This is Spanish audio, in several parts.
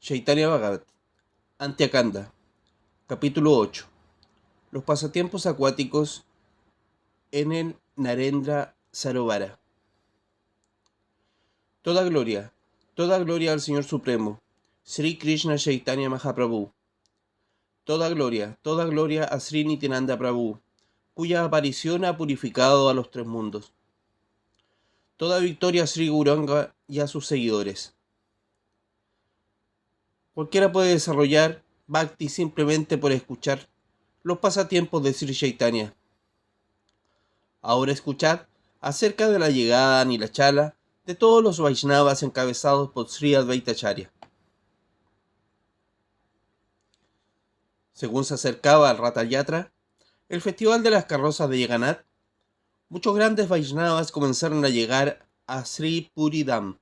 Chaitanya Bhagavat, Antya-kanda, capítulo 8. Los pasatiempos acuáticos en el Narendra Sarovara. Toda gloria al Señor Supremo, Sri Krishna Chaitanya Mahaprabhu. Toda gloria a Sri Nityananda Prabhu, cuya aparición ha purificado a los tres mundos. Toda victoria a Sri Gauranga y a sus seguidores. Cualquiera puede desarrollar bhakti simplemente por escuchar los pasatiempos de Sri Chaitanya. Ahora escuchad acerca de la llegada a Nilachala de todos los Vaishnavas encabezados por Sri Advaitacharya. Según se acercaba al Ratha Yatra, el festival de las carrozas de Jagannath, muchos grandes Vaishnavas comenzaron a llegar a Sri Puri Dham.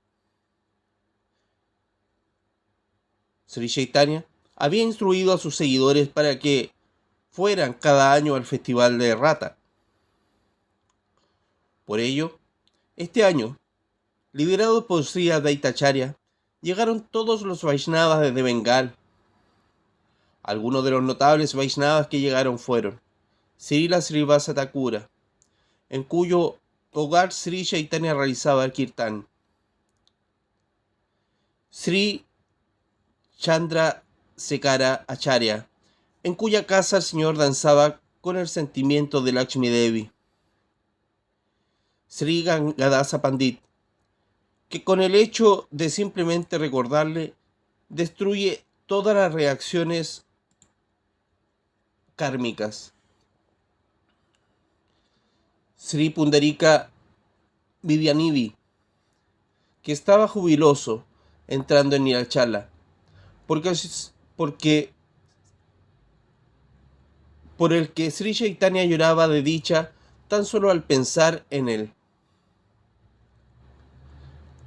Sri Chaitanya había instruido a sus seguidores para que fueran cada año al festival de Ratha. Por ello, este año, liderados por Sri Advaitacharya, llegaron todos los Vaishnavas desde Bengal. Algunos de los notables Vaishnavas que llegaron fueron Srila Srivasa Thakura, en cuyo hogar Sri Chaitanya realizaba el kirtan; Sri Chandrasekhara Acharya, en cuya casa el Señor danzaba con el sentimiento de Lakshmi Devi; Sri Gangadasa Pandit, que con el hecho de simplemente recordarle destruye todas las reacciones kármicas; Sri Pundarika Vidyanidhi, que estaba jubiloso entrando en Nilachala, porque por el que Sri Chaitanya lloraba de dicha tan solo al pensar en él.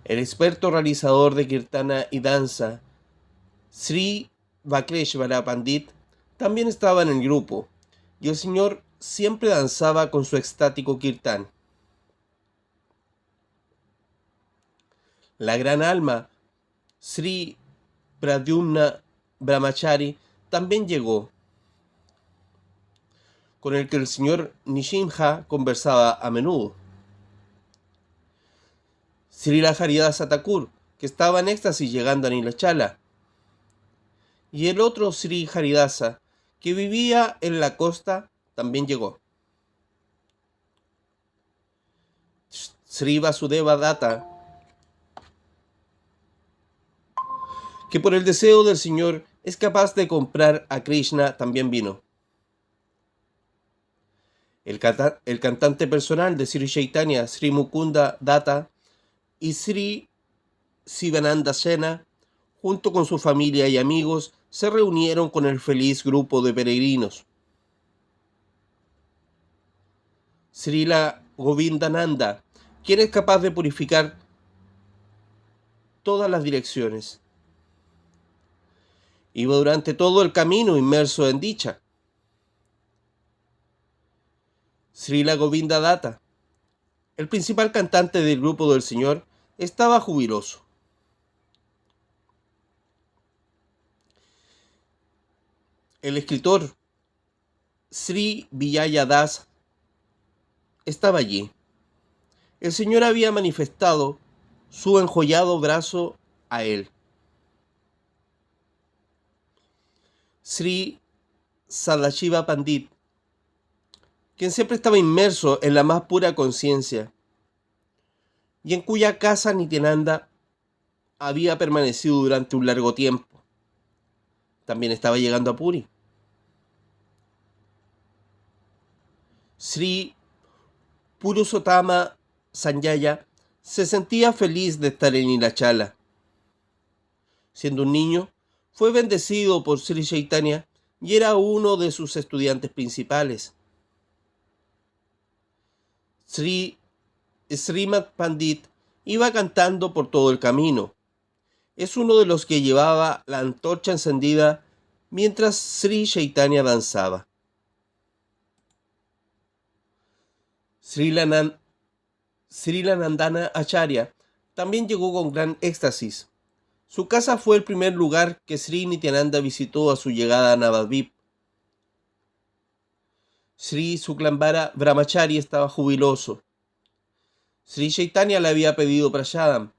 El experto realizador de kirtana y danza, Sri Vakreshvara Pandit, también estaba en el grupo, y el Señor siempre danzaba con su extático kirtan. La gran alma, Sri Pradyumna Brahmachari, también llegó, con el que el señor Nishimha conversaba a menudo. Srila Haridasa Thakur, que estaba en éxtasis llegando a Nilachala, y el otro Sri Haridasa, que vivía en la costa, también llegó. Sri Vasudeva Datta, que por el deseo del Señor es capaz de comprar a Krishna, también vino. El cantante personal de Sri Chaitanya, Sri Mukunda Datta, y Sri Sivananda Sena, junto con su familia y amigos, se reunieron con el feliz grupo de peregrinos. Srila Govindananda, quien es capaz de purificar todas las direcciones, iba durante todo el camino inmerso en dicha. Srila Govinda Datta, el principal cantante del grupo del Señor, estaba jubiloso. El escritor Sri Vijaya Das estaba allí. El Señor había manifestado su enjollado brazo a él. Sri Sadashiva Pandit, quien siempre estaba inmerso en la más pura conciencia, y en cuya casa Nityananda había permanecido durante un largo tiempo, también estaba llegando a Puri. Sri Purushotama Sanjaya se sentía feliz de estar en Nilachala. Siendo un niño, fue bendecido por Sri Chaitanya y era uno de sus estudiantes principales. Sri Srimad Pandit iba cantando por todo el camino. Es uno de los que llevaba la antorcha encendida mientras Sri Chaitanya danzaba. Srila Nandana Acharya también llegó con gran éxtasis. Su casa fue el primer lugar que Sri Nityananda visitó a su llegada a Navadvip. Sri Suklambara Brahmachari estaba jubiloso. Sri Chaitanya le había pedido prasadam.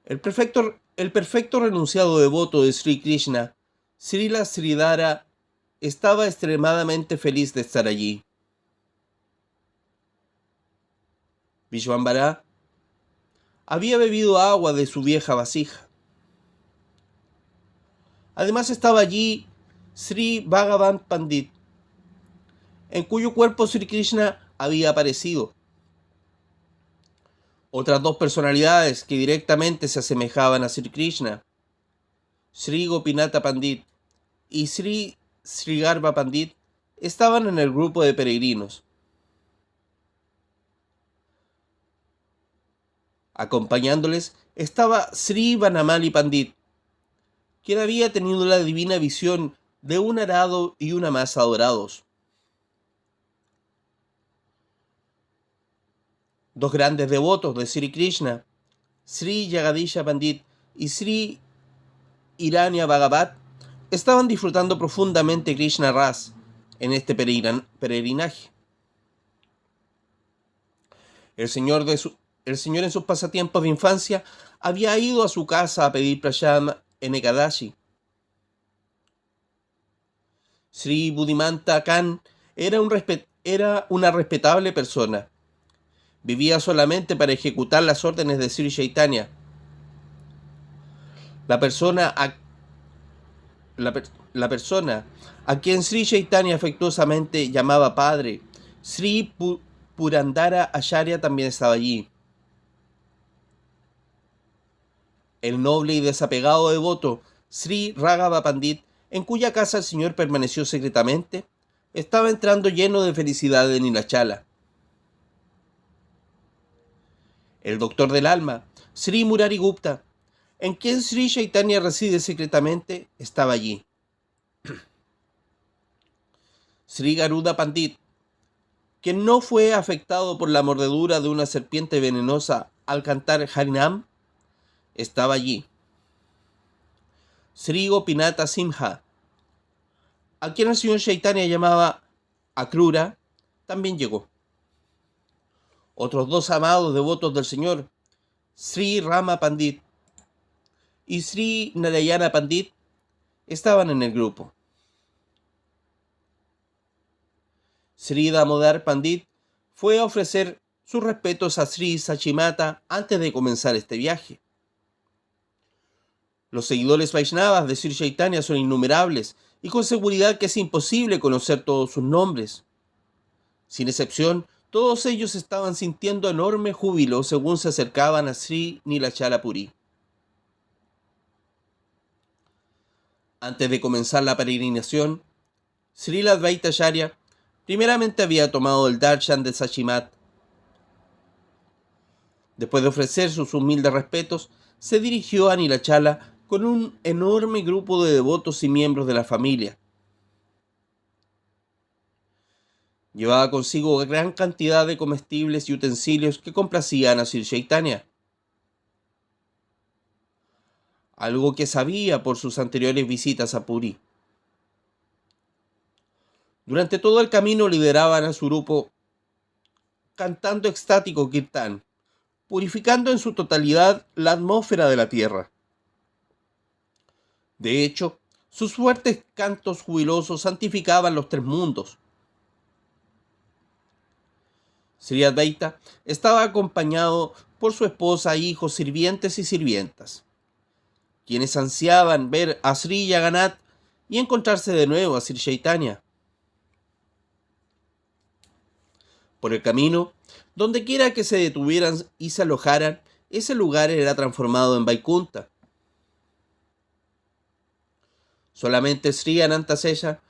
El perfecto renunciado devoto de Sri Krishna, Srila Sridhara, estaba extremadamente feliz de estar allí. Vishvambara había bebido agua de su vieja vasija. Además estaba allí Sri Bhagavan Pandit, en cuyo cuerpo Sri Krishna había aparecido. Otras dos personalidades que directamente se asemejaban a Sri Krishna, Sri Gopinatha Pandit y Sri Srigarva Pandit, estaban en el grupo de peregrinos. Acompañándoles estaba Sri Vanamali Pandit, quien había tenido la divina visión de un arado y una masa dorados. Dos grandes devotos de Sri Krishna, Sri Jagadisha Pandit y Sri Irania Bhagavat, estaban disfrutando profundamente Krishna Ras en este peregrinaje. El señor en sus pasatiempos de infancia había ido a su casa a pedir prasadam en Ekadashi. Sri Buddhimanta Khan era una respetable persona. Vivía solamente para ejecutar las órdenes de Sri Chaitanya. La persona a quien Sri Chaitanya afectuosamente llamaba padre, Sri Purandara Acharya, también estaba allí. El noble y desapegado devoto Sri Raghava Pandit, en cuya casa el señor permaneció secretamente, estaba entrando lleno de felicidad en Nilachala. El doctor del alma, Sri Murari Gupta, en quien Sri Chaitanya reside secretamente, estaba allí. Sri Garuda Pandit, quien no fue afectado por la mordedura de una serpiente venenosa al cantar Harinam, estaba allí. Sri Gopinatha Simha, a quien el señor Chaitanya llamaba Akrura, también llegó. Otros dos amados devotos del señor, Sri Rama Pandit y Sri Narayana Pandit, estaban en el grupo. Sri Damodar Pandit fue a ofrecer sus respetos a Sri Sachimata antes de comenzar este viaje. Los seguidores Vaishnavas de Sri Chaitanya son innumerables y con seguridad que es imposible conocer todos sus nombres. Sin excepción, todos ellos estaban sintiendo enorme júbilo según se acercaban a Sri Nilachala Puri. Antes de comenzar la peregrinación, Srila Advaita Acharya primeramente había tomado el darshan de Sachimat. Después de ofrecer sus humildes respetos, se dirigió a Nilachala con un enorme grupo de devotos y miembros de la familia. Llevaba consigo gran cantidad de comestibles y utensilios que complacían a Sri Chaitanya, algo que sabía por sus anteriores visitas a Puri. Durante todo el camino lideraban a su grupo cantando extático kirtán, purificando en su totalidad la atmósfera de la tierra. De hecho, sus fuertes cantos jubilosos santificaban los tres mundos. Sri Advaita estaba acompañado por su esposa, hijos, sirvientes y sirvientas, quienes ansiaban ver a Sri Jagannath y encontrarse de nuevo a Sri Chaitanya. Por el camino, donde quiera que se detuvieran y se alojaran, ese lugar era transformado en Vaikunta. Solamente Sri Anantaseya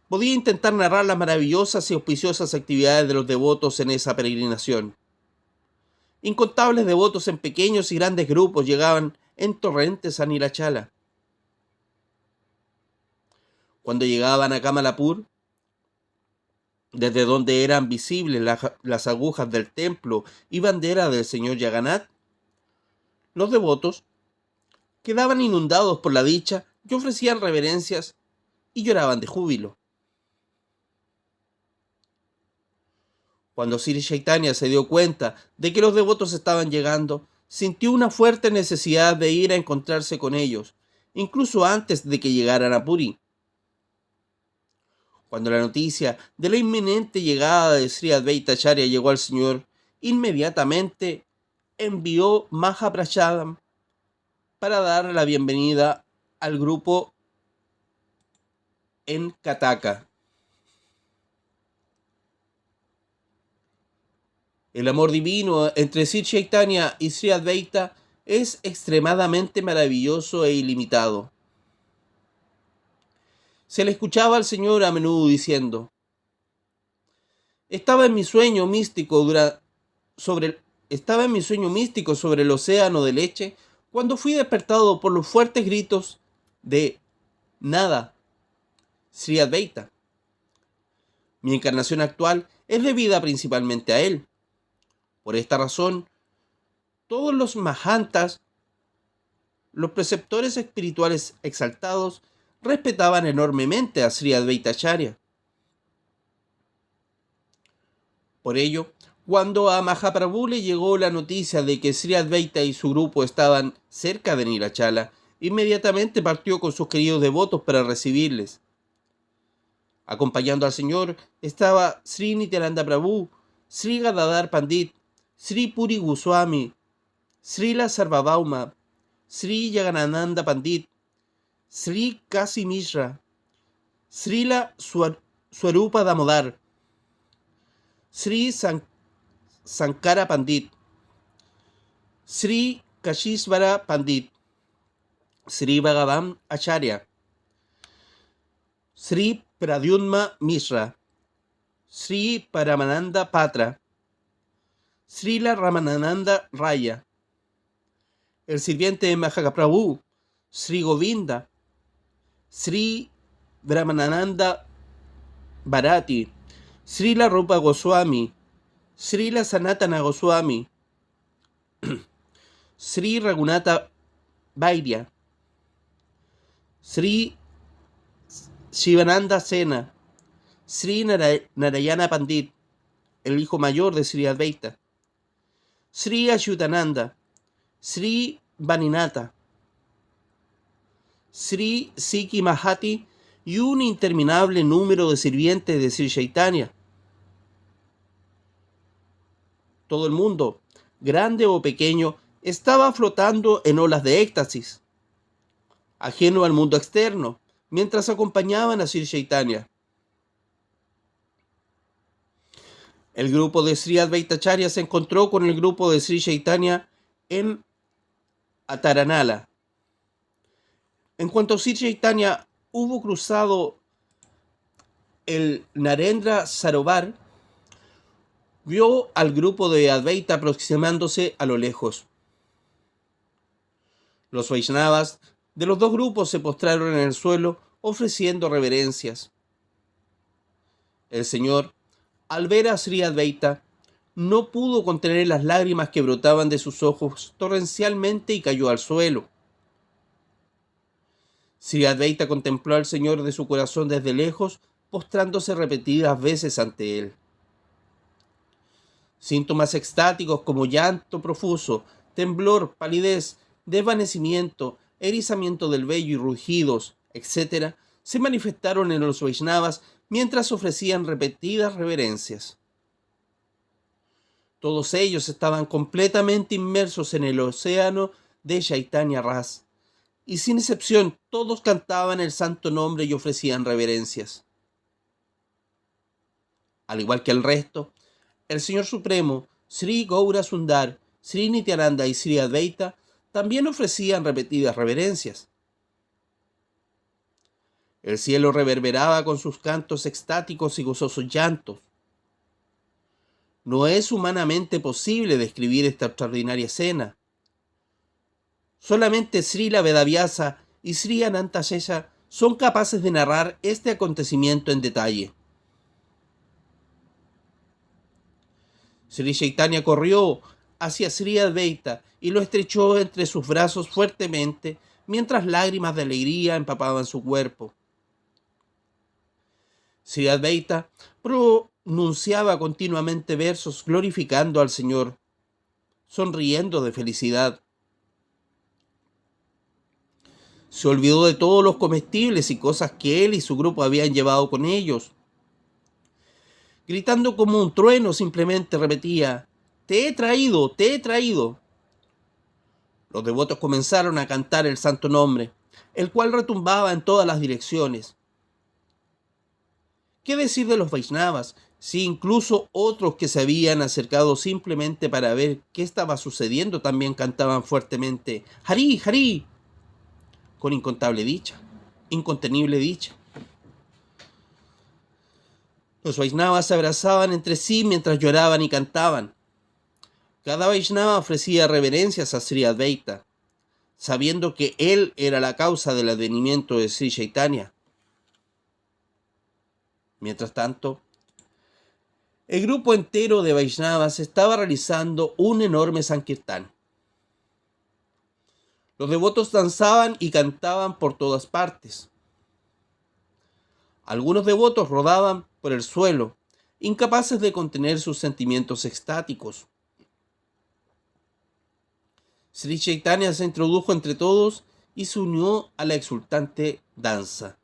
podía intentar narrar las maravillosas y auspiciosas actividades de los devotos en esa peregrinación. Incontables devotos en pequeños y grandes grupos llegaban en torrentes a Nilachala. Cuando llegaban a Kamalapur, desde donde eran visibles las agujas del templo y bandera del señor Jagannath, Los devotos quedaban inundados por la dicha y ofrecían reverencias y lloraban de júbilo. Cuando Sri Chaitanya se dio cuenta de que los devotos estaban llegando, sintió una fuerte necesidad de ir a encontrarse con ellos, incluso antes de que llegaran a Puri. Cuando la noticia de la inminente llegada de Sri Advaita Acharya llegó al Señor, inmediatamente envió Mahaprachadam para dar la bienvenida al grupo en Kataka. El amor divino entre Sri Chaitanya y Sri Advaita es extremadamente maravilloso e ilimitado. Se le escuchaba al Señor a menudo diciendo: estaba en mi sueño místico sobre el océano de leche cuando fui despertado por los fuertes gritos de Nada, Sri Advaita. Mi encarnación actual es debida principalmente a él. Por esta razón, todos los Mahantas, los preceptores espirituales exaltados, respetaban enormemente a Sri Advaita Acharya. Por ello, cuando a Mahaprabhu le llegó la noticia de que Sri Advaita y su grupo estaban cerca de Nilachala, inmediatamente partió con sus queridos devotos para recibirles. Acompañando al Señor estaba Sri Nityananda Prabhu, Sri Gadadhar Pandit, Sri Puri Goswami, Srila Sarvabhauma, Sri Jagannananda Pandit, Sri Kasi Mishra, Srila Swarupa Damodar, Sri Sankara Pandit, Sri Kashishvara Pandit, Sri Bhagavan Acharya, Sri Pradyumna Mishra, Sri Paramananda Patra, Srila Ramananda Raya, el sirviente de Mahaprabhu, Sri Govinda, Sri Brahmananda Bharati, Srila Rupa Goswami, Srila Sanatana Goswami, Sri Raghunatha Vairya, Sri Shivananda Sena, Sri Narayana Pandit, el hijo mayor de Sri Advaita, Sri Achyutananda, Sri Vaninata, Sri Siki Mahati y un interminable número de sirvientes de Sri Chaitanya. Todo el mundo, grande o pequeño, estaba flotando en olas de éxtasis, ajeno al mundo externo, mientras acompañaban a Sri Chaitanya. El grupo de Sri Advaita Acharya se encontró con el grupo de Sri Chaitanya en Ataranala. En cuanto Sri Chaitanya hubo cruzado el Narendra Sarovar, vio al grupo de Advaita aproximándose a lo lejos. Los Vaishnavas de los dos grupos se postraron en el suelo ofreciendo reverencias. El Señor, al ver a Sri Advaita, no pudo contener las lágrimas que brotaban de sus ojos torrencialmente y cayó al suelo. Sri Advaita contempló al Señor de su corazón desde lejos, postrándose repetidas veces ante él. Síntomas extáticos como llanto profuso, temblor, palidez, desvanecimiento, erizamiento del vello y rugidos, etc., se manifestaron en los Vaishnavas mientras ofrecían repetidas reverencias. Todos ellos estaban completamente inmersos en el océano de Chaitanya Ras, y sin excepción todos cantaban el santo nombre y ofrecían reverencias. Al igual que el resto, el Señor Supremo, Sri Gaura Sundar, Sri Nityananda y Sri Advaita también ofrecían repetidas reverencias. El cielo reverberaba con sus cantos extáticos y gozosos llantos. No es humanamente posible describir esta extraordinaria escena. Solamente Srila Vedavyasa y Sri Anantashesha son capaces de narrar este acontecimiento en detalle. Sri Chaitanya corrió hacia Sri Advaita y lo estrechó entre sus brazos fuertemente, mientras lágrimas de alegría empapaban su cuerpo. Sri Advaita pronunciaba continuamente versos glorificando al Señor, sonriendo de felicidad. Se olvidó de todos los comestibles y cosas que él y su grupo habían llevado con ellos. Gritando como un trueno, simplemente repetía: «Te he traído, te he traído». Los devotos comenzaron a cantar el santo nombre, el cual retumbaba en todas las direcciones. ¿Qué decir de los Vaishnavas, si incluso otros que se habían acercado simplemente para ver qué estaba sucediendo también cantaban fuertemente «Hari, Hari», con incontenible dicha? Los Vaishnavas se abrazaban entre sí mientras lloraban y cantaban. Cada Vaishnava ofrecía reverencias a Sri Advaita, sabiendo que él era la causa del advenimiento de Sri Chaitanya. Mientras tanto, el grupo entero de Vaishnavas estaba realizando un enorme Sankirtan. Los devotos danzaban y cantaban por todas partes. Algunos devotos rodaban por el suelo, incapaces de contener sus sentimientos extáticos. Sri Chaitanya se introdujo entre todos y se unió a la exultante danza.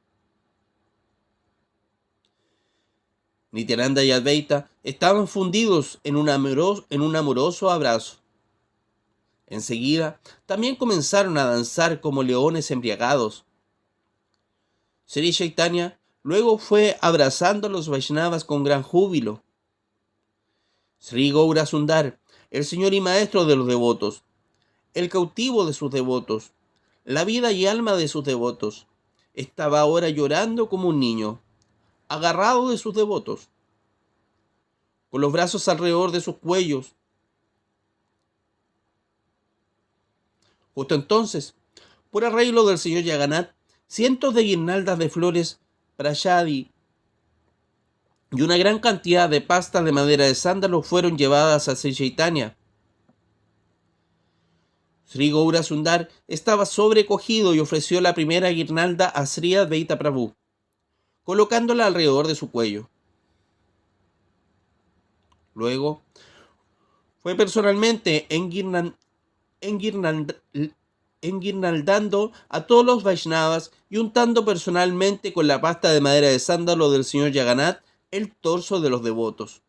Nityananda y Advaita estaban fundidos en un amoroso abrazo. Enseguida, también comenzaron a danzar como leones embriagados. Sri Chaitanya luego fue abrazando a los Vaishnavas con gran júbilo. Sri Gaura Sundar, el señor y maestro de los devotos, el cautivo de sus devotos, la vida y alma de sus devotos, estaba ahora llorando como un niño, agarrado de sus devotos, con los brazos alrededor de sus cuellos. Justo entonces, por arreglo del señor Jagannath, cientos de guirnaldas de flores prayadi y una gran cantidad de pastas de madera de sándalo fueron llevadas a Sri Chaitanya. Sri Gaura Sundar estaba sobrecogido y ofreció la primera guirnalda a Sri Advaita Prabhu, colocándola alrededor de su cuello. Luego, fue personalmente enguirnaldando a todos los Vaishnavas y untando personalmente con la pasta de madera de sándalo del señor Jagannath el torso de los devotos.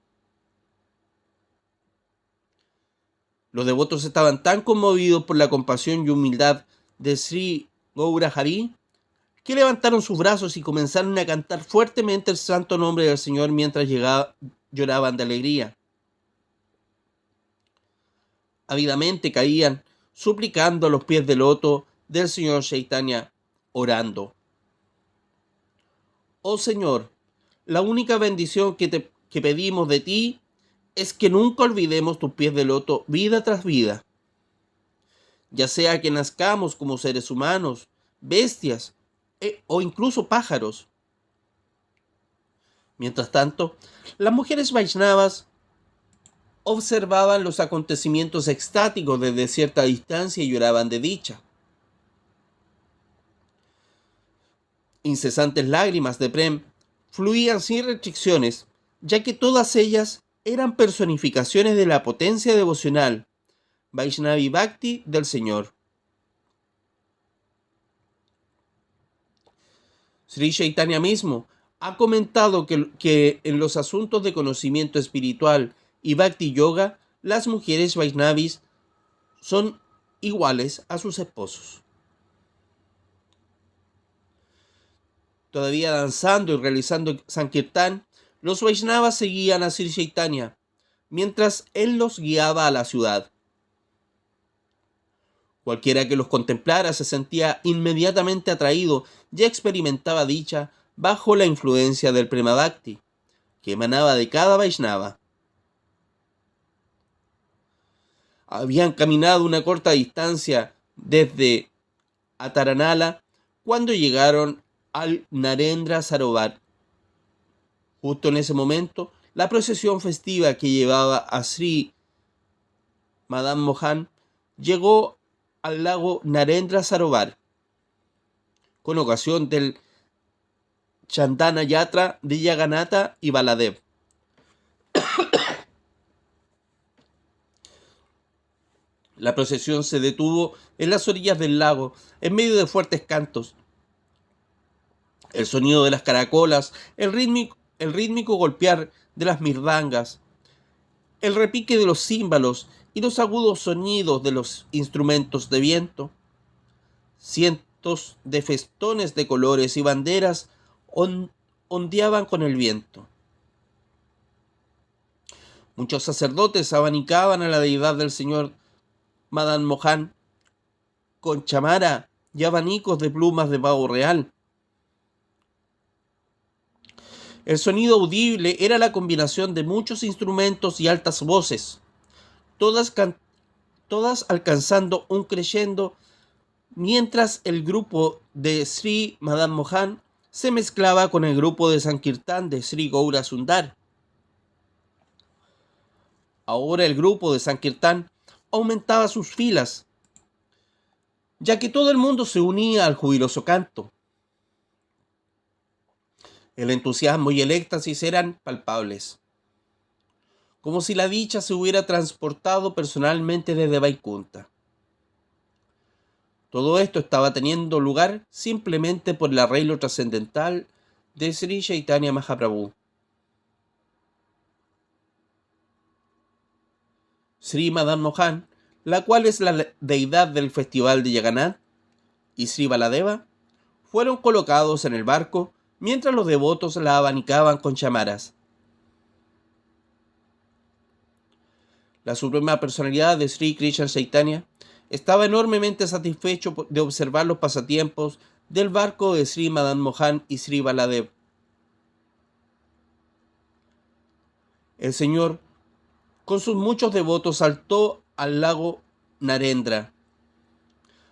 Los devotos estaban tan conmovidos por la compasión y humildad de Sri Gaura Hari que levantaron sus brazos y comenzaron a cantar fuertemente el santo nombre del Señor mientras lloraban de alegría. Ávidamente caían, suplicando a los pies del loto del Señor Chaitanya, orando: «Oh Señor, la única bendición que pedimos de ti es que nunca olvidemos tus pies de loto vida tras vida. Ya sea que nazcamos como seres humanos, bestias o incluso pájaros». Mientras tanto, las mujeres Vaishnavas observaban los acontecimientos extáticos desde cierta distancia y lloraban de dicha. Incesantes lágrimas de Prem fluían sin restricciones, ya que todas ellas eran personificaciones de la potencia devocional, Vaishnavi Bhakti del Señor. Sri Chaitanya mismo ha comentado que en los asuntos de conocimiento espiritual y Bhakti Yoga, las mujeres Vaishnavis son iguales a sus esposos. Todavía danzando y realizando Sankirtan, los Vaishnavas seguían a Sri Chaitanya, mientras él los guiaba a la ciudad. Cualquiera que los contemplara se sentía inmediatamente atraído y experimentaba dicha bajo la influencia del Prema Bhakti, que emanaba de cada Vaishnava. Habían caminado una corta distancia desde Ataranala cuando llegaron al Narendra Sarovar. Justo en ese momento, la procesión festiva que llevaba a Sri Madan Mohan llegó al lago Narendra Sarovar con ocasión del Chandana Yatra de Jagannatha y Baladev. La procesión se detuvo en las orillas del lago, en medio de fuertes cantos. El sonido de las caracolas, el rítmico golpear de las mirdangas, el repique de los címbalos y los agudos sonidos de los instrumentos de viento. Cientos de festones de colores y banderas ondeaban con el viento. Muchos sacerdotes abanicaban a la deidad del señor Madan Mohan con chamara y abanicos de plumas de pavo real. El sonido audible era la combinación de muchos instrumentos y altas voces, todas alcanzando un crescendo, mientras el grupo de Sri Madan Mohan se mezclaba con el grupo de Sankirtan de Sri Gaura Sundar. Ahora el grupo de Sankirtan aumentaba sus filas, ya que todo el mundo se unía al jubiloso canto. El entusiasmo y el éxtasis eran palpables, como si la dicha se hubiera transportado personalmente desde Vaikunta. Todo esto estaba teniendo lugar simplemente por el arreglo trascendental de Sri Chaitanya Mahaprabhu. Sri Madan Mohan, la cual es la deidad del festival de Jagannath, y Sri Baladeva, fueron colocados en el barco mientras los devotos la abanicaban con chamaras. La suprema personalidad de Sri Krishna Chaitanya estaba enormemente satisfecho de observar los pasatiempos del barco de Sri Madan Mohan y Sri Baladev. El Señor, con sus muchos devotos, saltó al lago Narendra.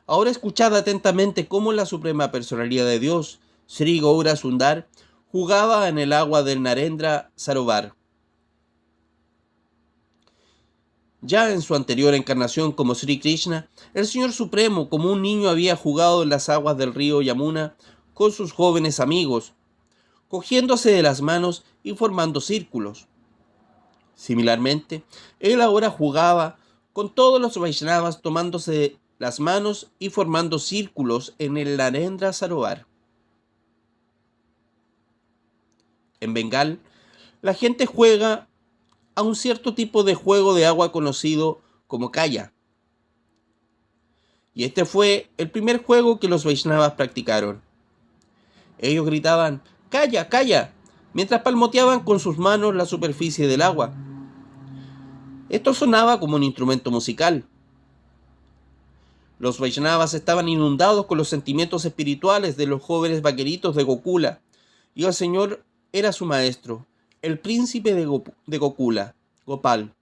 Ahora escuchad atentamente cómo la suprema personalidad de Dios, Sri Gaura Sundar, jugaba en el agua del Narendra Sarovar. Ya en su anterior encarnación como Sri Krishna, el Señor Supremo como un niño había jugado en las aguas del río Yamuna con sus jóvenes amigos, cogiéndose de las manos y formando círculos. Similarmente, él ahora jugaba con todos los Vaishnavas tomándose las manos y formando círculos en el Narendra Sarovar. En Bengal, la gente juega a un cierto tipo de juego de agua conocido como kaya. Y este fue el primer juego que los Vaishnavas practicaron. Ellos gritaban "¡Calla, calla!", mientras palmoteaban con sus manos la superficie del agua. Esto sonaba como un instrumento musical. Los Vaishnavas estaban inundados con los sentimientos espirituales de los jóvenes vaqueritos de Gokula, y el Señor era su maestro, el príncipe de Gokula, Gopal.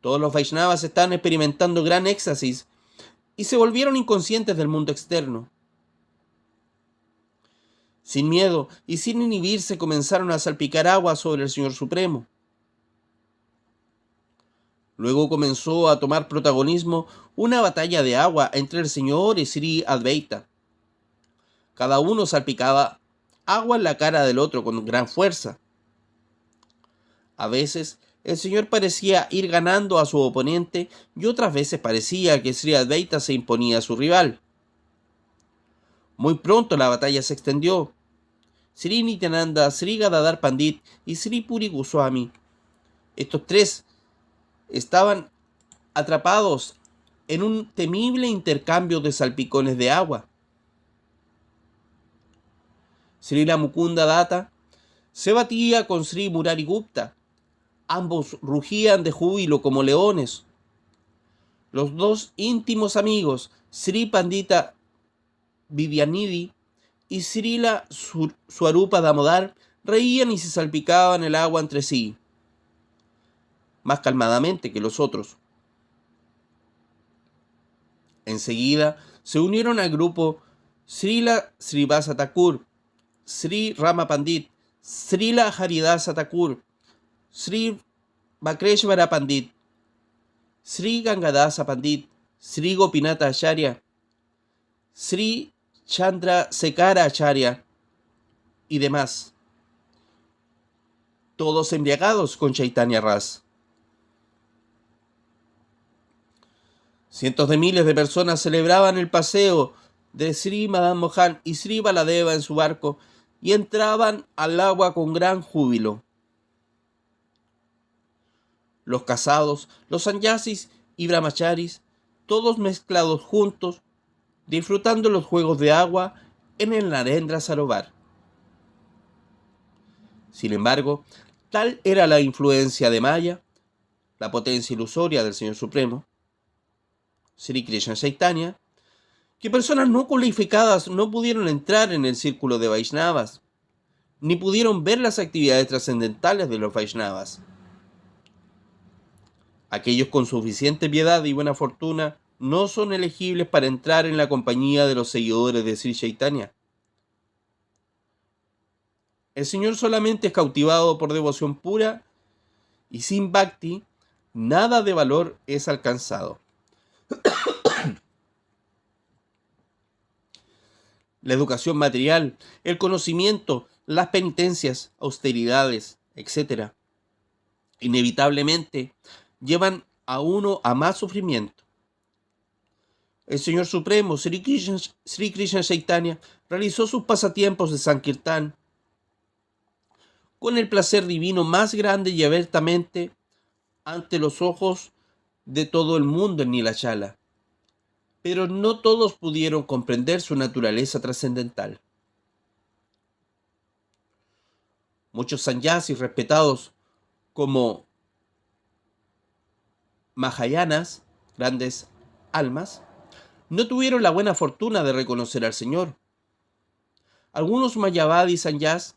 Todos los Vaishnavas estaban experimentando gran éxtasis y se volvieron inconscientes del mundo externo. Sin miedo y sin inhibirse comenzaron a salpicar agua sobre el Señor Supremo. Luego comenzó a tomar protagonismo una batalla de agua entre el Señor y Sri Advaita. Cada uno salpicaba agua en la cara del otro con gran fuerza. A veces el Señor parecía ir ganando a su oponente y otras veces parecía que Sri Advaita se imponía a su rival. Muy pronto la batalla se extendió. Sri Nityananda, Sri Gadadhar Pandit y Sri Puri Goswami, estos tres estaban atrapados en un temible intercambio de salpicones de agua. Srila Mukunda Datta se batía con Sri Murari Gupta. Ambos rugían de júbilo como leones. Los dos íntimos amigos, Sri Pandita Vidyanidhi y Srila Swarupa Damodar, reían y se salpicaban el agua entre sí, más calmadamente que los otros. Enseguida se unieron al grupo Srila Srivasa Thakur, Sri Rama Pandit, Srila Haridasa Thakur, Sri Vakreshvara Pandit, Sri Gangadasa Pandit, Sri Gopinatha Acharya, Sri Chandrasekhara Acharya y demás, todos embriagados con Chaitanya Ras. Cientos de miles de personas celebraban el paseo de Sri Madan Mohan y Sri Baladeva en su barco y entraban al agua con gran júbilo. Los casados, los sannyasis y brahmacharis, todos mezclados juntos, disfrutando los juegos de agua en el Narendra Sarovar. Sin embargo, tal era la influencia de Maya, la potencia ilusoria del Señor Supremo, Sri Krishna Chaitanya, que personas no cualificadas no pudieron entrar en el círculo de Vaishnavas, ni pudieron ver las actividades trascendentales de los Vaishnavas. Aquellos con suficiente piedad y buena fortuna no son elegibles para entrar en la compañía de los seguidores de Sri Chaitanya. El Señor solamente es cautivado por devoción pura y sin bhakti, nada de valor es alcanzado. La educación material, el conocimiento, las penitencias, austeridades, etc., inevitablemente llevan a uno a más sufrimiento. El Señor Supremo, Sri Krishna Chaitanya, realizó sus pasatiempos de Sankirtan con el placer divino más grande y abiertamente ante los ojos de todo el mundo en Nilachala. Pero no todos pudieron comprender su naturaleza trascendental. Muchos sannyasis respetados como Mahayanas, grandes almas, no tuvieron la buena fortuna de reconocer al Señor. Algunos Mayavadi sannyas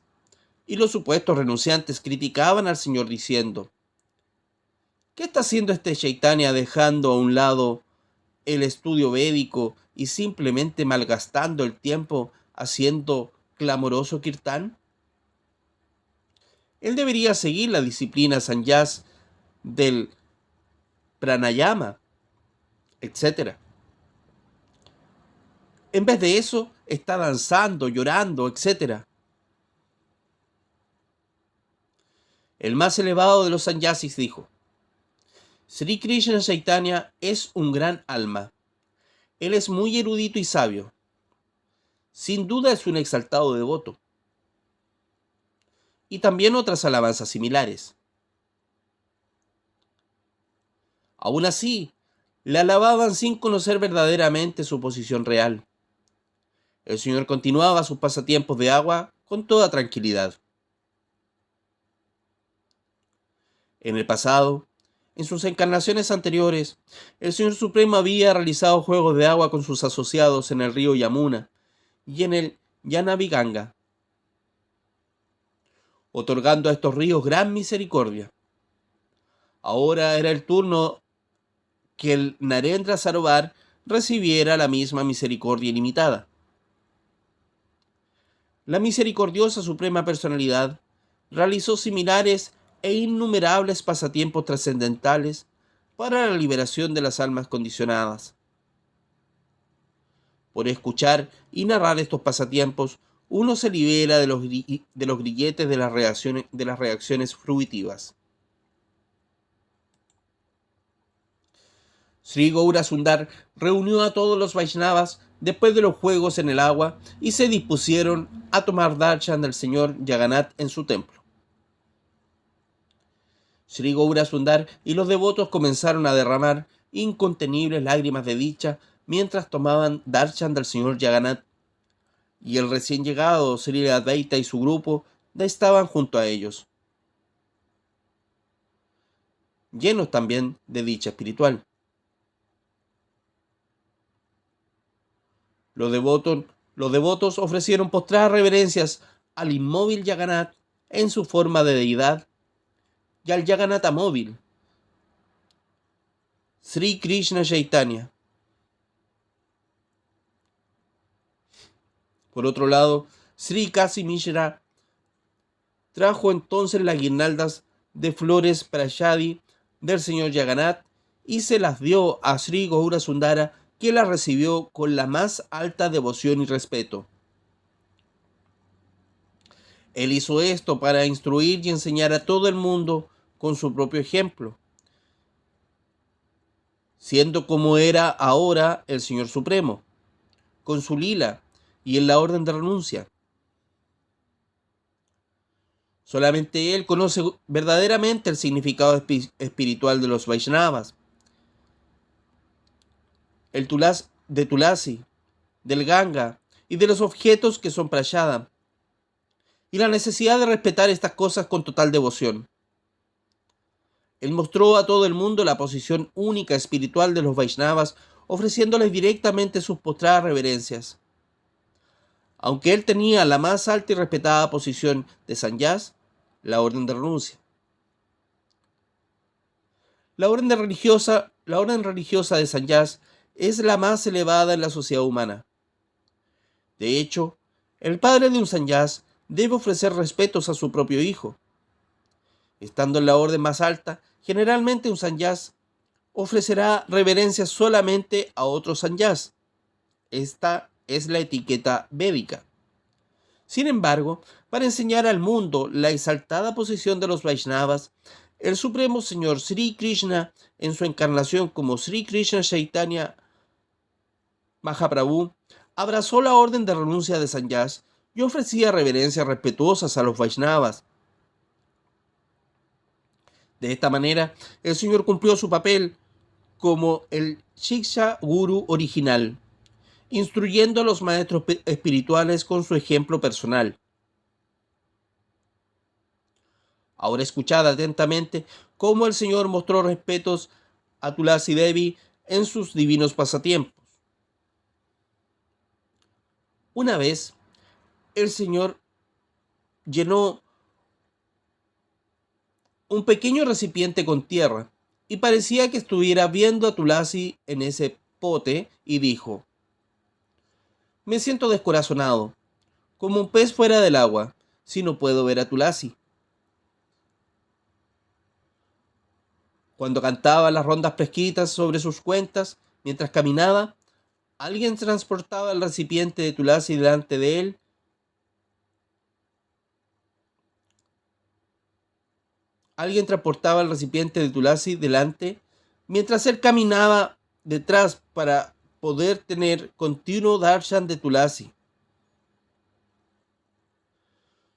y los supuestos renunciantes criticaban al Señor diciendo: ¿qué está haciendo este Chaitanya dejando a un lado el estudio védico y simplemente malgastando el tiempo haciendo clamoroso kirtán? Él debería seguir la disciplina sannyas del pranayama, etc. En vez de eso, está danzando, llorando, etc. El más elevado de los sannyasis dijo: Sri Krishna Chaitanya es un gran alma. Él es muy erudito y sabio. Sin duda es un exaltado devoto. Y también otras alabanzas similares. Aún así, le alababan sin conocer verdaderamente su posición real. El Señor continuaba sus pasatiempos de agua con toda tranquilidad. En el pasado, en sus encarnaciones anteriores, el Señor Supremo había realizado juegos de agua con sus asociados en el río Yamuna y en el Yanaviganga, otorgando a estos ríos gran misericordia. Ahora era el turno que el Narendra Sarovar recibiera la misma misericordia ilimitada. La misericordiosa Suprema Personalidad realizó similares e innumerables pasatiempos trascendentales para la liberación de las almas condicionadas. Por escuchar y narrar estos pasatiempos, uno se libera de los grilletes de las reacciones fruitivas. Sri Gaura Sundar reunió a todos los Vaishnavas después de los juegos en el agua y se dispusieron a tomar darshan del señor Jagannath en su templo. Sri Gaura Sundar y los devotos comenzaron a derramar incontenibles lágrimas de dicha mientras tomaban darshan del señor Jagannath, y el recién llegado Sri Advaita y su grupo estaban junto a ellos, llenos también de dicha espiritual. Los devotos ofrecieron postradas reverencias al inmóvil Jagannath en su forma de deidad y al Jagannatha móvil, Sri Krishna Chaitanya. Por otro lado, Sri Kasi Mishra trajo entonces las guirnaldas de flores prayadi del señor Jagannath y se las dio a Sri Gaura Sundara, que las recibió con la más alta devoción y respeto. Él hizo esto para instruir y enseñar a todo el mundo con su propio ejemplo, siendo como era ahora el Señor Supremo, con su lila y en la orden de renuncia. Solamente él conoce verdaderamente el significado espiritual de los Vaishnavas, de Tulasi, del Ganga y de los objetos que son prayada, y la necesidad de respetar estas cosas con total devoción. Él mostró a todo el mundo la posición única espiritual de los Vaishnavas, ofreciéndoles directamente sus postradas reverencias. Aunque él tenía la más alta y respetada posición de Sannyas, la orden de renuncia. La orden religiosa de Sannyas es la más elevada en la sociedad humana. De hecho, el padre de un Sannyas debe ofrecer respetos a su propio hijo. Estando en la orden más alta, generalmente un Sannyas ofrecerá reverencias solamente a otros Sannyas. Esta es la etiqueta védica. Sin embargo, para enseñar al mundo la exaltada posición de los Vaishnavas, el Supremo Señor Sri Krishna, en su encarnación como Sri Krishna Chaitanya Mahaprabhu, abrazó la orden de renuncia de Sannyas y ofrecía reverencias respetuosas a los Vaishnavas. De esta manera, el Señor cumplió su papel como el Shiksha Guru original, instruyendo a los maestros espirituales con su ejemplo personal. Ahora escuchad atentamente cómo el Señor mostró respetos a Tulasi Devi en sus divinos pasatiempos. Una vez, el Señor llenó un pequeño recipiente con tierra y parecía que estuviera viendo a Tulasi en ese pote y dijo: me siento descorazonado, como un pez fuera del agua, si no puedo ver a Tulasi. Cuando cantaba las rondas prescritas sobre sus cuentas, mientras caminaba, alguien transportaba el recipiente de Tulasi delante de él. Alguien transportaba el recipiente de Tulasi delante, mientras él caminaba detrás para poder tener continuo darshan de Tulasi.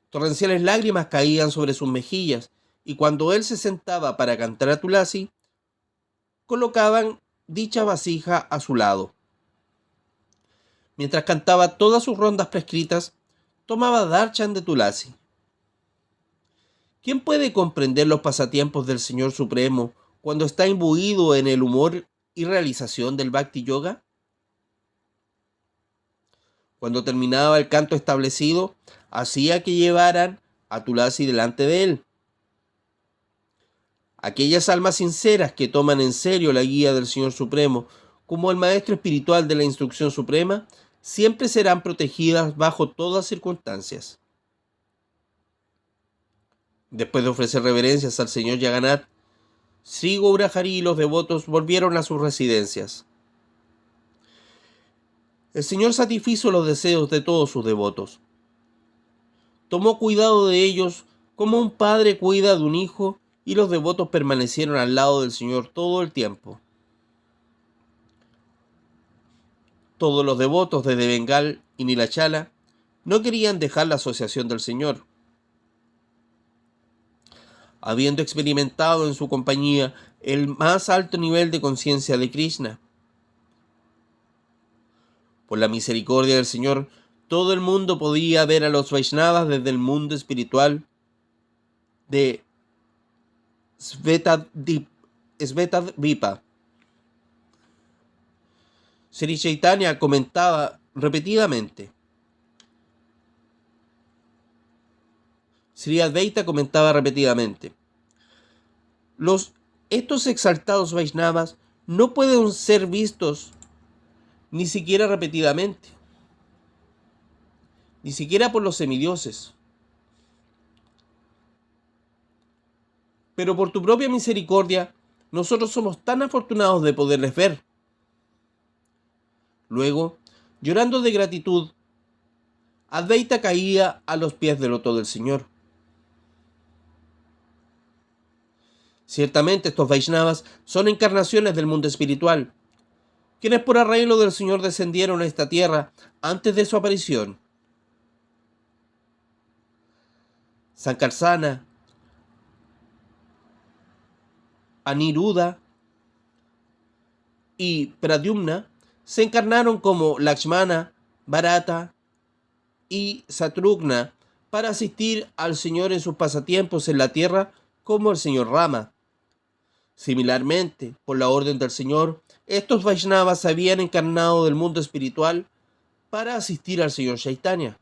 Torrenciales lágrimas caían sobre sus mejillas, y cuando él se sentaba para cantar a Tulasi, colocaban dicha vasija a su lado. Mientras cantaba todas sus rondas prescritas, tomaba darshan de Tulasi. ¿Quién puede comprender los pasatiempos del Señor Supremo cuando está imbuido en el humor y realización del Bhakti Yoga? Cuando terminaba el canto establecido, hacía que llevaran a Tulasi delante de él. Aquellas almas sinceras que toman en serio la guía del Señor Supremo como el maestro espiritual de la instrucción suprema, siempre serán protegidas bajo todas circunstancias. Después de ofrecer reverencias al Señor Jagannath, Sri Gaurahari y los devotos volvieron a sus residencias. El Señor satisfizo los deseos de todos sus devotos. Tomó cuidado de ellos como un padre cuida de un hijo, y los devotos permanecieron al lado del Señor todo el tiempo. Todos los devotos desde Bengal y Nilachala no querían dejar la asociación del Señor. Habiendo experimentado en su compañía el más alto nivel de conciencia de Krishna, por la misericordia del Señor, todo el mundo podía ver a los Vaishnavas desde el mundo espiritual de Svetadvipa. Sri Chaitanya comentaba repetidamente. Sri Advaita comentaba repetidamente: estos exaltados Vaishnavas no pueden ser vistos ni siquiera repetidamente, ni siquiera por los semidioses. pero por tu propia misericordia, nosotros somos tan afortunados de poderles ver. Luego, llorando de gratitud, Advaita caía a los pies del loto del Señor. Ciertamente estos Vaishnavas son encarnaciones del mundo espiritual, quienes por arreglo del Señor descendieron a esta tierra antes de su aparición. Sankarsana, Aniruddha y Pradyumna se encarnaron como Lakshmana, Bharata y Satrughna para asistir al Señor en sus pasatiempos en la tierra como el Señor Rama. Similarmente, por la orden del Señor, estos Vaishnavas se habían encarnado del mundo espiritual para asistir al Señor Chaitanya.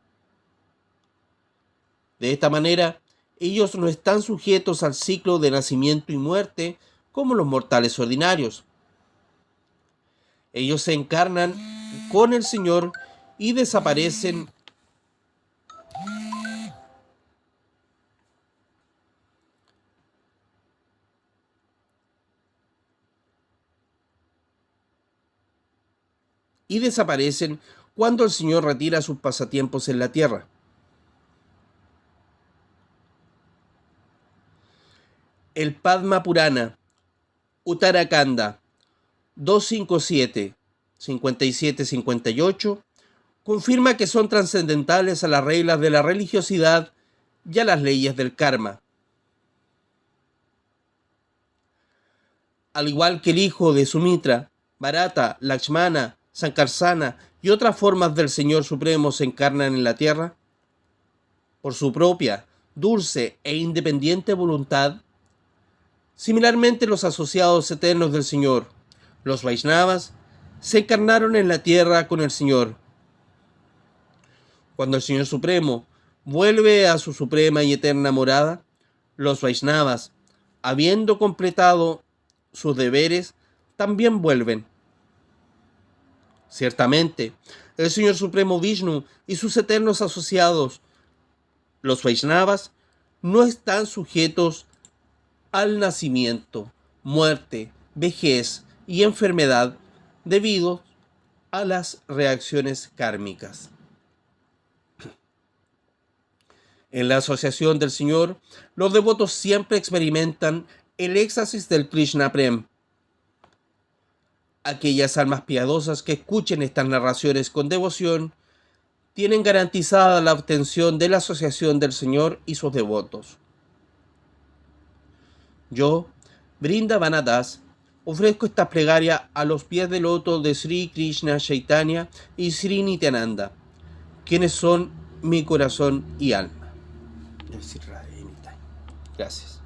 De esta manera, ellos no están sujetos al ciclo de nacimiento y muerte como los mortales ordinarios. Ellos se encarnan con el Señor y desaparecen cuando el Señor retira sus pasatiempos en la tierra. El Padma Purana, Uttarakhanda 257, 57-58, confirma que son trascendentales a las reglas de la religiosidad y a las leyes del karma. Al igual que el hijo de Sumitra, Bharata, Lakshmana, Sankarsana y otras formas del Señor Supremo se encarnan en la tierra, por su propia, dulce e independiente voluntad. Similarmente, los asociados eternos del Señor, los Vaishnavas, se encarnaron en la tierra con el Señor. Cuando el Señor Supremo vuelve a su suprema y eterna morada, los Vaishnavas, habiendo completado sus deberes, también vuelven. Ciertamente, el Señor Supremo Vishnu y sus eternos asociados, los Vaishnavas, no están sujetos al nacimiento, muerte, vejez y enfermedad debido a las reacciones kármicas. En la asociación del Señor, los devotos siempre experimentan el éxtasis del Krishna Prem. Aquellas almas piadosas que escuchen estas narraciones con devoción tienen garantizada la obtención de la asociación del Señor y sus devotos. Yo, Vrindavana Das, ofrezco esta plegaria a los pies del loto de Sri Krishna Chaitanya y Sri Nityananda, quienes son mi corazón y alma. Gracias.